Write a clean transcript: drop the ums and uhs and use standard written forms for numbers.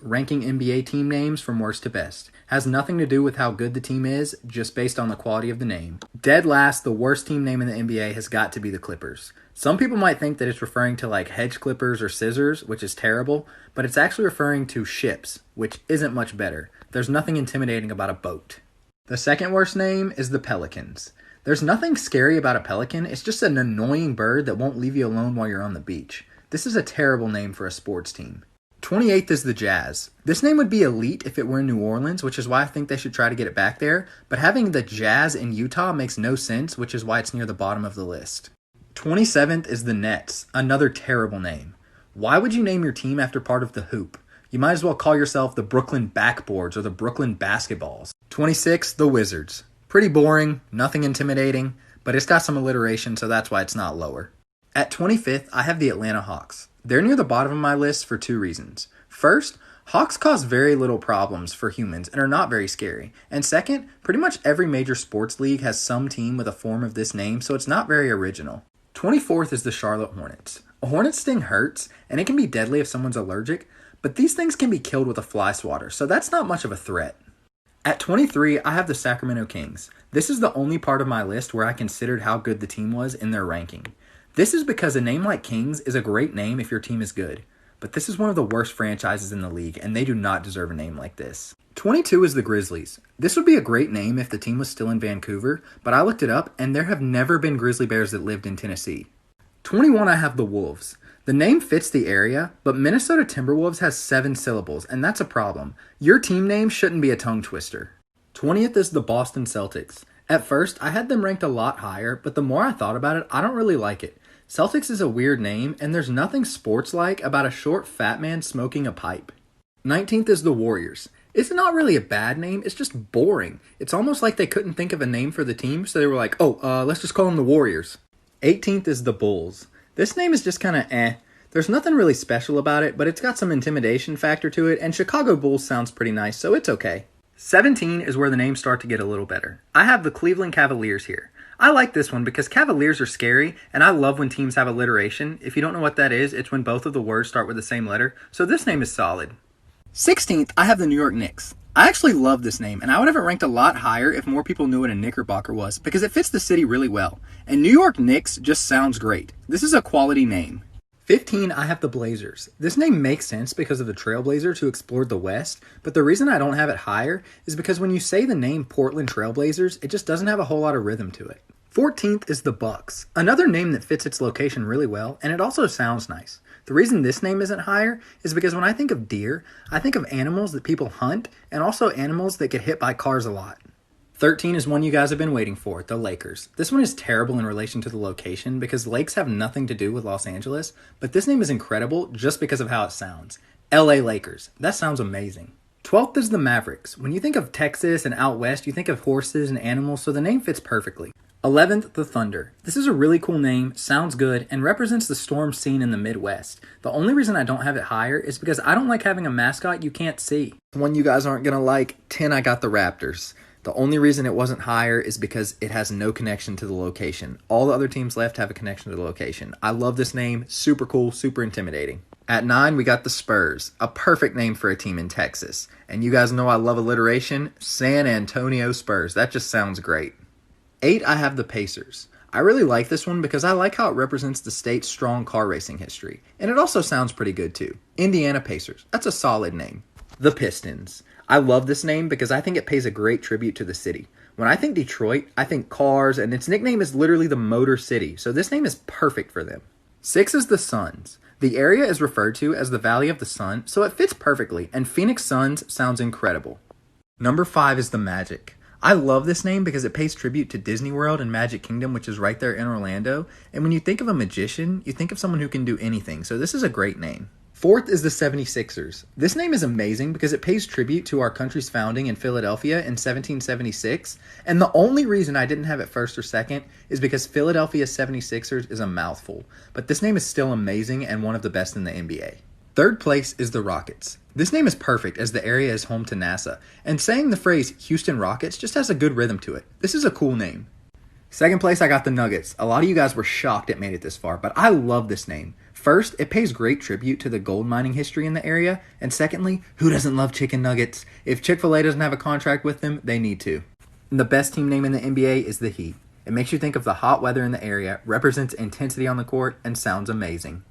ranking NBA team names from worst to best. Has nothing to do with how good the team is, just based on the quality of the name. Dead last, the worst team name in the NBA has got to be the Clippers. Some people might think that it's referring to like hedge clippers or scissors, which is terrible, but it's actually referring to ships, which isn't much better. There's nothing intimidating about a boat. The second worst name is the Pelicans. There's nothing scary about a pelican, it's just an annoying bird that won't leave you alone while you're on the beach. This is a terrible name for a sports team. 28th is the Jazz. This name would be elite if it were in New Orleans, which is why I think they should try to get it back there, but having the Jazz in Utah makes no sense, which is why it's near the bottom of the list. 27th is the Nets, another terrible name. Why would you name your team after part of the hoop? You might as well call yourself the Brooklyn Backboards or the Brooklyn Basketballs. 26th, the Wizards. Pretty boring, nothing intimidating, but it's got some alliteration, so that's why it's not lower. At 25th, I have the Atlanta Hawks. They're near the bottom of my list for two reasons. First, Hawks cause very little problems for humans and are not very scary. And second, pretty much every major sports league has some team with a form of this name, so it's not very original. 24th is the Charlotte Hornets. A hornet sting hurts, and it can be deadly if someone's allergic, but these things can be killed with a fly swatter, so that's not much of a threat. At 23, I have the Sacramento Kings. This is the only part of my list where I considered how good the team was in their ranking. This is because a name like Kings is a great name if your team is good, but this is one of the worst franchises in the league, and they do not deserve a name like this. 22 is the Grizzlies. This would be a great name if the team was still in Vancouver, but I looked it up, and there have never been grizzly bears that lived in Tennessee. 21, I have the Wolves. The name fits the area, but Minnesota Timberwolves has 7 syllables, and that's a problem. Your team name shouldn't be a tongue twister. 20th is the Boston Celtics. At first, I had them ranked a lot higher, but the more I thought about it, I don't really like it. Celtics is a weird name, and there's nothing sports-like about a short, fat man smoking a pipe. 19th is the Warriors. It's not really a bad name, it's just boring. It's almost like they couldn't think of a name for the team, so they were like, let's just call them the Warriors. 18th is the Bulls. This name is just kind of eh. There's nothing really special about it, but it's got some intimidation factor to it, and Chicago Bulls sounds pretty nice, so it's okay. 17 is where the names start to get a little better. I have the Cleveland Cavaliers here. I like this one because Cavaliers are scary, and I love when teams have alliteration. If you don't know what that is, it's when both of the words start with the same letter, so this name is solid. 16th, I have the New York Knicks. I actually love this name, and I would have it ranked a lot higher if more people knew what a Knickerbocker was, because it fits the city really well. And New York Knicks just sounds great. This is a quality name. 15, I have the Blazers. This name makes sense because of the Trailblazers who explored the West, but the reason I don't have it higher is because when you say the name Portland Trailblazers, it just doesn't have a whole lot of rhythm to it. 14th is the Bucks, another name that fits its location really well, and it also sounds nice. The reason this name isn't higher is because when I think of deer, I think of animals that people hunt, and also animals that get hit by cars a lot. 13 is one you guys have been waiting for, the Lakers. This one is terrible in relation to the location because lakes have nothing to do with Los Angeles, but this name is incredible just because of how it sounds. LA Lakers. That sounds amazing. 12th is the Mavericks. When you think of Texas and out west, you think of horses and animals, so the name fits perfectly. 11th, the Thunder. This is a really cool name, sounds good, and represents the storm scene in the Midwest. The only reason I don't have it higher is because I don't like having a mascot you can't see. One you guys aren't going to like, 10, I got the Raptors. The only reason it wasn't higher is because it has no connection to the location. All the other teams left have a connection to the location. I love this name. Super cool, super intimidating. At 9, we got the Spurs. A perfect name for a team in Texas. And you guys know I love alliteration. San Antonio Spurs. That just sounds great. 8, I have the Pacers. I really like this one because I like how it represents the state's strong car racing history. And it also sounds pretty good too. Indiana Pacers. That's a solid name. The Pistons. I love this name because I think it pays a great tribute to the city. When I think Detroit, I think cars, and its nickname is literally the Motor City, so this name is perfect for them. 6 is the Suns. The area is referred to as the Valley of the Sun, so it fits perfectly, and Phoenix Suns sounds incredible. Number 5 is the Magic. I love this name because it pays tribute to Disney World and Magic Kingdom, which is right there in Orlando, and when you think of a magician, you think of someone who can do anything, so this is a great name. 4th is the 76ers. This name is amazing because it pays tribute to our country's founding in Philadelphia in 1776, and the only reason I didn't have it first or second is because Philadelphia 76ers is a mouthful, but this name is still amazing and one of the best in the NBA. 3rd place is the Rockets. This name is perfect as the area is home to NASA, and saying the phrase Houston Rockets just has a good rhythm to it. This is a cool name. 2nd place, I got the Nuggets. A lot of you guys were shocked it made it this far, but I love this name. First, it pays great tribute to the gold mining history in the area, and secondly, who doesn't love chicken nuggets? If Chick-fil-A doesn't have a contract with them, they need to. And the best team name in the NBA is the Heat. It makes you think of the hot weather in the area, represents intensity on the court, and sounds amazing.